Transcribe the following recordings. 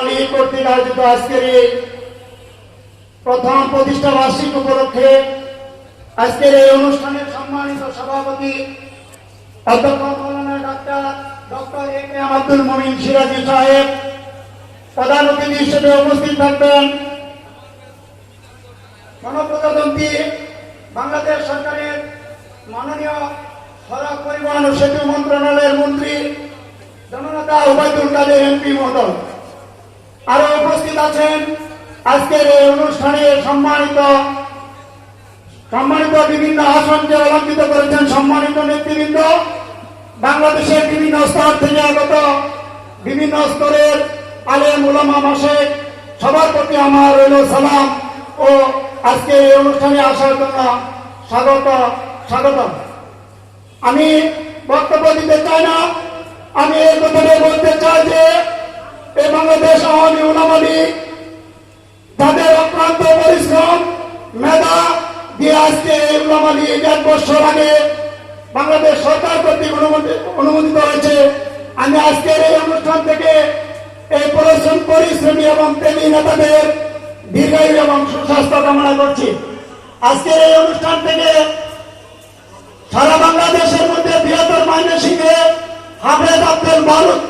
লীগ কর্তৃক আয়োজিত আজকের এই প্রথম প্রতিষ্ঠা বার্ষিক উপলক্ষে আজকের এই অনুষ্ঠানের সম্মানিত সভাপতি অধ্যক্ষ মৌলানা ডক্টর এ.কে.এম. আব্দুল মুমিন সিরাজি সাহেব প্রধান অতিথি হিসেবে উপস্থিত থাকবেন গণপ্রজাতন্ত্রী বাংলাদেশ সরকারের মাননীয় সড়ক পরিবহন ও সেতু মন্ত্রণালয়ের মন্ত্রী জননেতা ওবায়দুল কাদের এমপি মহোদয়। আরো উপস্থিত আছেন আজকের এই অনুষ্ঠানে সম্মানিত বিভিন্ন আসনকে অলঙ্কিত করেছেন সম্মানিত নেতৃবৃন্দ, বাংলাদেশের বিভিন্ন স্তর থেকে আগত বিভিন্ন স্তরের আলেম উলামা মাশায়েখ, সবার প্রতি আমার রইল সালাম ও আজকে এই অনুষ্ঠানে আসার জন্য স্বাগতম। আমি বক্তব্য দিতে চাই না, আমি এই কথাটাই বলতে চাই যে এই বাংলাদেশ আওয়ামী উলামা লীগ তাদের অক্লান্ত পরিশ্রম মেধা দিয়ে আজকে এই উলামা লীগ 1 বছর আগে বাংলাদেশ সরকার কর্তৃক অনুমোদিত হয়েছে। আমি আজকের এই অনুষ্ঠান থেকে এই পরিশ্রমী এবং ত্যাগী নেতাদের দীর্ঘায়ু এবং সুস্বাস্থ্য কামনা করছি। আজকের এই অনুষ্ঠান থেকে সারা বাংলাদেশের মধ্যে বৃহত্তর ময়মনসিংহে হাফেজ আব্দুল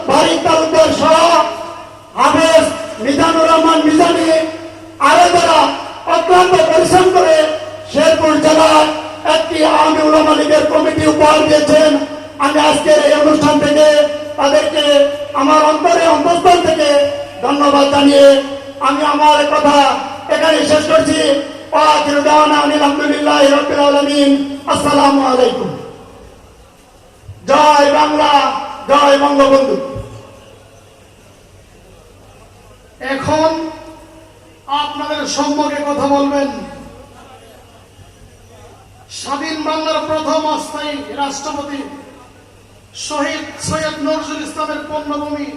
বারিক তালুকদার সহ হাফেজ মিজানুর রহমান মিজানি আরো যারা অক্লান্ত পরিশ্রম করে শেরপুর জেলার একটি আওয়ামী উলামা লীগের কমিটি উপহার দিয়েছেন। আমি আজকের এই অনুষ্ঠান থেকে তাদেরকে আমার অন্তঃস্থল থেকে ধন্যবাদ জানিয়ে আমি আমার কথা এখানে শেষ করছি। আলহামদুলিল্লাহ রাব্বিল আলামিন। আসসালামু আলাইকুম। জয় বাংলা, জয় বঙ্গবন্ধু। এখন আপনাদের সম্মুখে কথা বলবেন স্বাধীন বাংলার প্রথম অস্থায়ী রাষ্ট্রপতি শহীদ সৈয়দ নজরুল ইসলামের পূণ্যভূমি